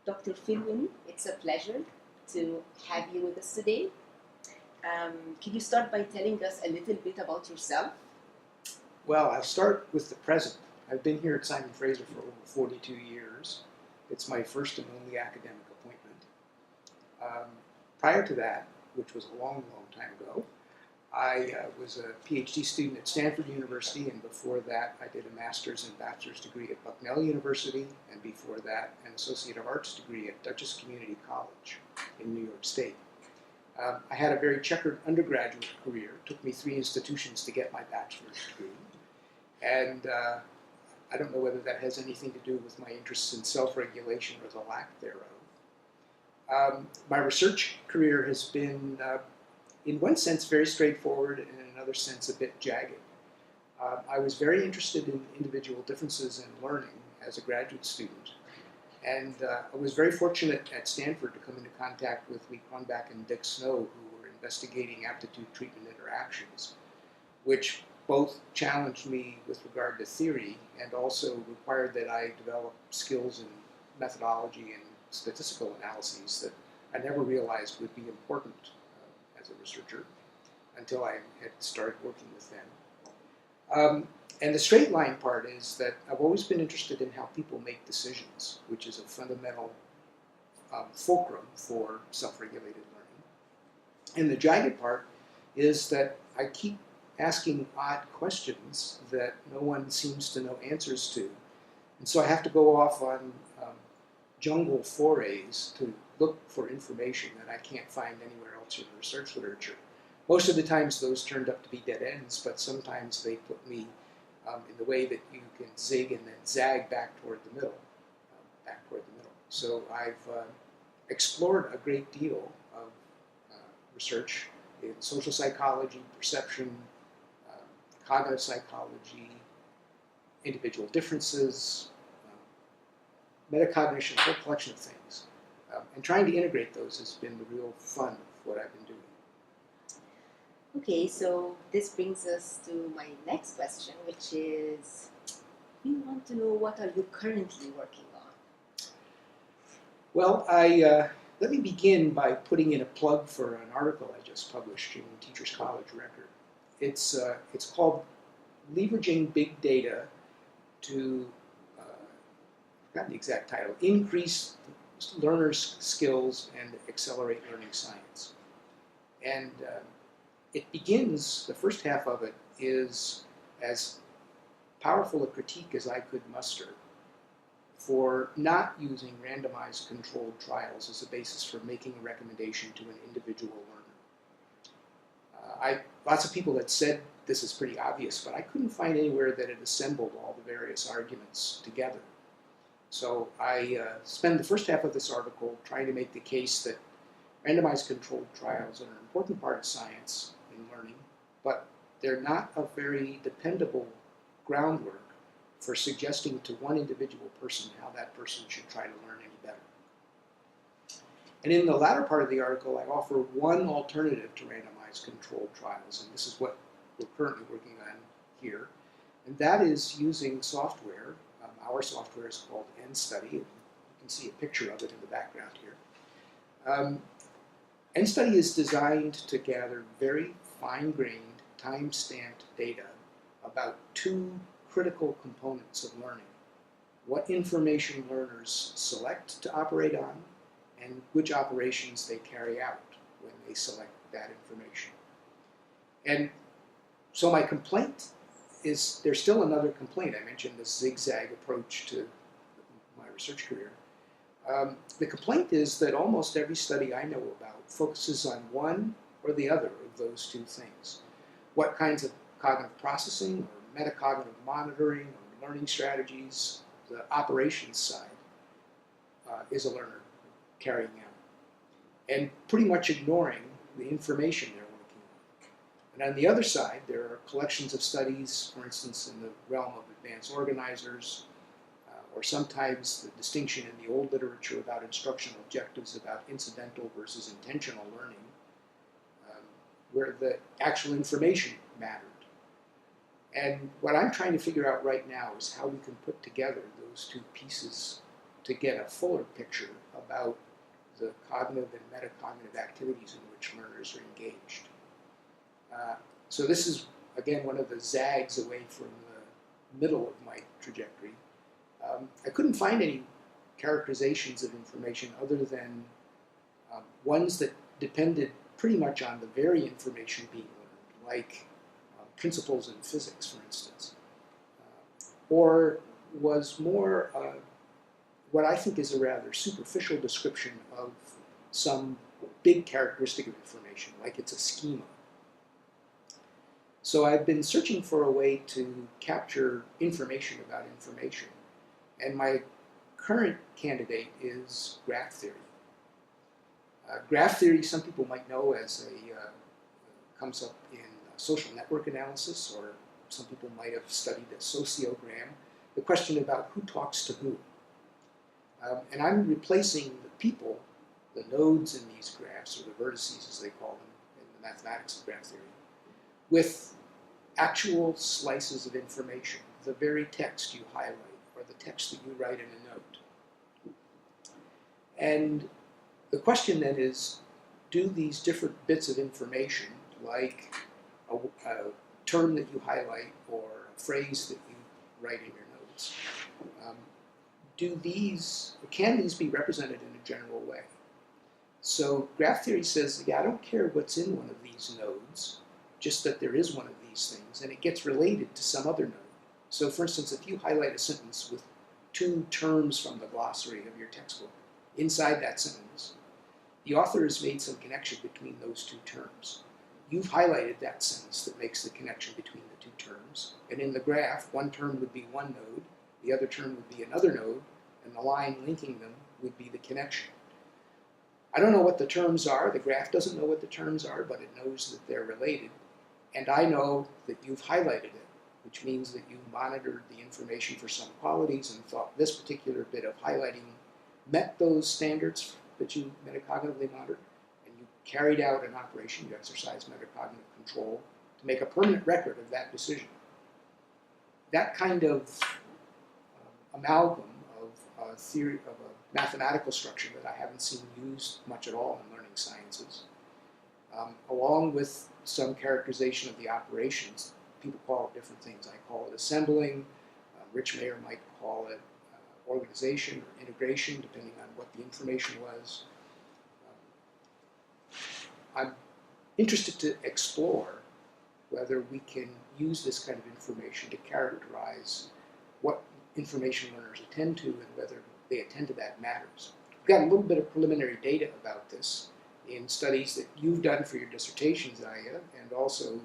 Dr. Winne, it's a pleasure to have you with us today. Can you start by telling us a little bit about yourself? Well, I'll start with the present. I've been here at Simon Fraser for over 42 years. It's my first and only academic appointment. Prior to that, which was a long, long time ago, I was a PhD student at Stanford University, and before that I did a master's and bachelor's degree at Bucknell University, and before that an Associate of Arts degree at Dutchess Community College in New York State. I had a very checkered undergraduate career. It took me 3 institutions to get my bachelor's degree, and I don't know whether that has anything to do with my interests in self-regulation or the lack thereof. My research career has been in one sense very straightforward, and in another sense a bit jagged. I was very interested in individual differences in learning as a graduate student, and I was very fortunate at Stanford to come into contact with Lee Cronbach and Dick Snow, who were investigating aptitude-treatment interactions, which both challenged me with regard to theory and also required that I develop skills in methodology and statistical analyses that I never realized would be important as a researcher until I had started working with them. And the straight line part is that I've always been interested in how people make decisions, which is a fundamental fulcrum for self-regulated learning. And the jagged part is that I keep asking odd questions that no one seems to know answers to. And so I have to go off on jungle forays to look for information that I can't find anywhere else in the research literature. Most of the times those turned up to be dead ends, but sometimes they put me in the way that you can zig and then zag back toward the middle. So I've explored a great deal of research in social psychology, perception, cognitive psychology, individual differences, metacognition, a whole collection of things. And trying to integrate those has been the real fun of what I've been doing. Okay, so this brings us to my next question, which is, we want to know, what are you currently working on? Well, let me begin by putting in a plug for an article I just published in Teachers College Record. It's called Leveraging Big Data to, I've forgotten the exact title, Increase Learners' Skills and Accelerate Learning Science. And it begins, the first half of it is as powerful a critique as I could muster for not using randomized controlled trials as a basis for making a recommendation to an individual learner. Lots of people had said this is pretty obvious, but I couldn't find anywhere that it assembled all the various arguments together. So I spend the first half of this article trying to make the case that randomized controlled trials are an important part of science in learning, but they're not a very dependable groundwork for suggesting to one individual person how that person should try to learn any better. And in the latter part of the article, I offer one alternative to randomized controlled trials, and this is what we're currently working on here, and that is using software. Our software is called NStudy, and you can see a picture of it in the background here. NStudy is designed to gather very fine-grained, time-stamped data about 2 critical components of learning: what information learners select to operate on, and which operations they carry out when they select that information. And so my complaint is, there's still another complaint. I mentioned this zigzag approach to my research career. The complaint is that almost every study I know about focuses on one or the other of those 2 things. What kinds of cognitive processing or metacognitive monitoring or learning strategies, the operations side, is a learner carrying out, and pretty much ignoring the information they're working on. And on the other side, there are collections of studies, for instance, in the realm of advanced organizers, or sometimes the distinction in the old literature about instructional objectives about incidental versus intentional learning, where the actual information mattered. And what I'm trying to figure out right now is how we can put together those 2 pieces to get a fuller picture about the cognitive and metacognitive activities in which learners are engaged. So this is, again, one of the zags away from the middle of my trajectory. I couldn't find any characterizations of information other than ones that depended pretty much on the very information being learned, like principles in physics, for instance, or was more what I think is a rather superficial description of some big characteristic of information, like it's a schema. So I've been searching for a way to capture information about information, and my current candidate is graph theory. Graph theory, some people might know as comes up in social network analysis, or some people might have studied a sociogram, the question about who talks to who. And I'm replacing the people, the nodes in these graphs, or the vertices as they call them in the mathematics of graph theory, with actual slices of information, the very text you highlight, or the text that you write in a note. And the question then is, do these different bits of information, like a term that you highlight or a phrase that you write in your notes, can these be represented in a general way? So graph theory says, yeah, I don't care what's in one of these nodes, just that there is one of these things, and it gets related to some other node. So for instance, if you highlight a sentence with two terms from the glossary of your textbook, inside that sentence, the author has made some connection between those two terms. You've highlighted that sentence that makes the connection between the two terms, and in the graph, one term would be one node, the other term would be another node, and the line linking them would be the connection. I don't know what the terms are, the graph doesn't know what the terms are, but it knows that they're related, and I know that you've highlighted it, which means that you monitored the information for some qualities and thought this particular bit of highlighting met those standards that you metacognitively monitored, and you carried out an operation, you exercised metacognitive control to make a permanent record of that decision. That kind of amalgam of a theory, of a mathematical structure that I haven't seen used much at all in learning sciences, along with some characterization of the operations. People call it different things. I call it assembling. Rich Mayer might call it organization or integration, depending on what the information was. I'm interested to explore whether we can use this kind of information to characterize what information learners attend to and whether they attend to that matters. We've got a little bit of preliminary data about this in studies that you've done for your dissertation, Zahia, and also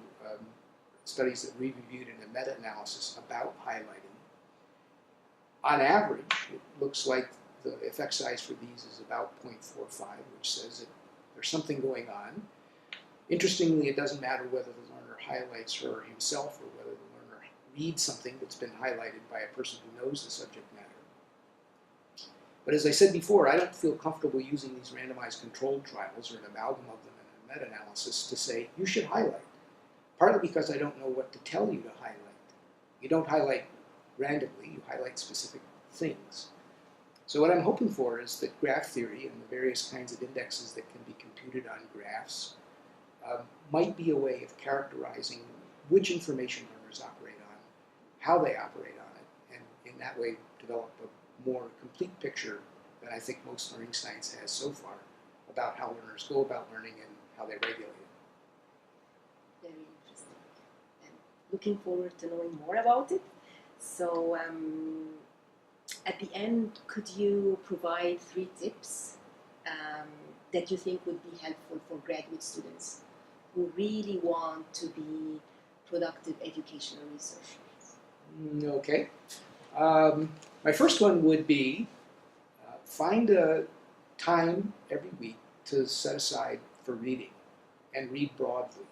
studies that we reviewed in a meta-analysis about highlighting. On average, it looks like the effect size for these is about 0.45, which says that there's something going on. Interestingly, it doesn't matter whether the learner highlights her or himself or whether the learner reads something that's been highlighted by a person who knows the subject matter. But as I said before, I don't feel comfortable using these randomized controlled trials or an amalgam of them in a meta-analysis to say, you should highlight. Partly because I don't know what to tell you to highlight. You don't highlight randomly, you highlight specific things. So what I'm hoping for is that graph theory and the various kinds of indexes that can be computed on graphs might be a way of characterizing which information learners operate on, how they operate on it, and in that way develop a more complete picture than I think most learning science has so far about how learners go about learning and how they regulate it. Very interesting. And looking forward to knowing more about it. So at the end, could you provide 3 tips that you think would be helpful for graduate students who really want to be productive educational researchers? Okay. My first one would be find a time every week to set aside for reading and read broadly.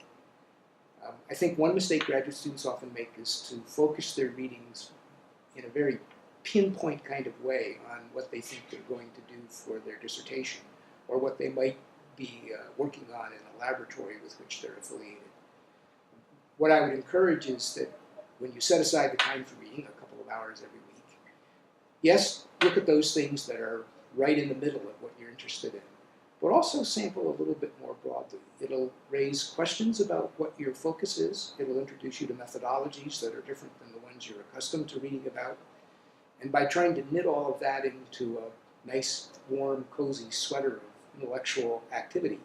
I think one mistake graduate students often make is to focus their readings in a very pinpoint kind of way on what they think they're going to do for their dissertation or what they might be working on in a laboratory with which they're affiliated. What I would encourage is that when you set aside the time for reading, a couple of hours every week, yes, look at those things that are right in the middle of what you're interested in, but also sample a little bit more broadly. It'll raise questions about what your focus is. It'll introduce you to methodologies that are different than the ones you're accustomed to reading about. And by trying to knit all of that into a nice, warm, cozy sweater of intellectual activity,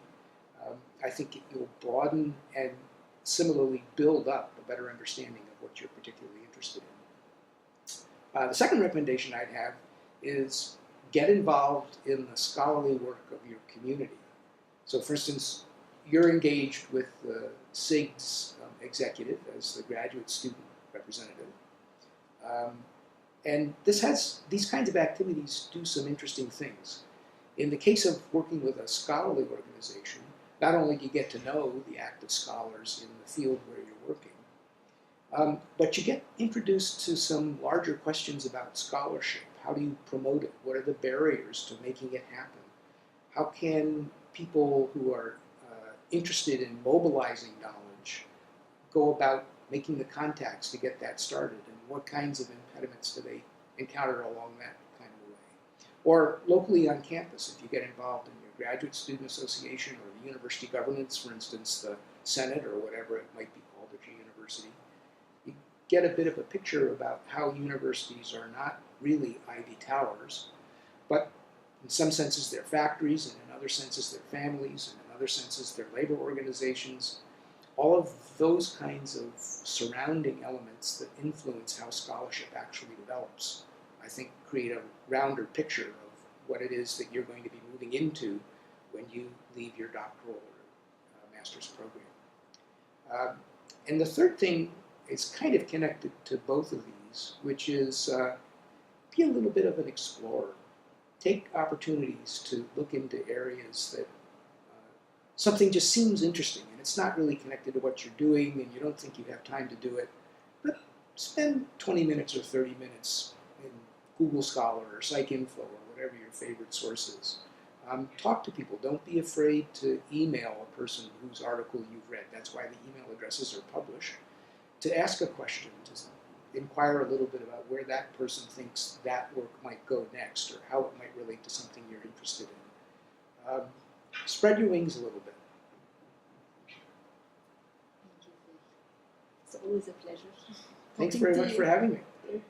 I think you'll broaden and similarly build up a better understanding of what you're particularly interested in. The second recommendation I'd have is get involved in the scholarly work of your community. So for instance, you're engaged with the SIG's executive as the graduate student representative. And these kinds of activities do some interesting things. In the case of working with a scholarly organization, not only do you get to know the active scholars in the field where you're working, but you get introduced to some larger questions about scholarship. How do you promote it? What are the barriers to making it happen? How can people who are interested in mobilizing knowledge go about making the contacts to get that started? And what kinds of impediments do they encounter along that kind of way? Or locally on campus, if you get involved in your graduate student association or the university governance, for instance, the Senate or whatever it might be called at your university, you get a bit of a picture about how universities are not really ivy towers, but in some senses they're factories, and in other senses they're families, and in other senses they're labor organizations. All of those kinds of surrounding elements that influence how scholarship actually develops, I think, create a rounder picture of what it is that you're going to be moving into when you leave your doctoral or master's program. And the third thing is kind of connected to both of these, which is be a little bit of an explorer. Take opportunities to look into areas that something just seems interesting, and it's not really connected to what you're doing, and you don't think you have time to do it, but spend 20 minutes or 30 minutes in Google Scholar or PsycInfo or whatever your favorite source is. Talk to people. Don't be afraid to email a person whose article you've read. That's why the email addresses are published. To ask a question, to inquire a little bit about where that person thinks that work might go next, or how it might relate to something you're interested in. Spread your wings a little bit. Thank you. It's always a pleasure. Thanks very much for having me. Thank you.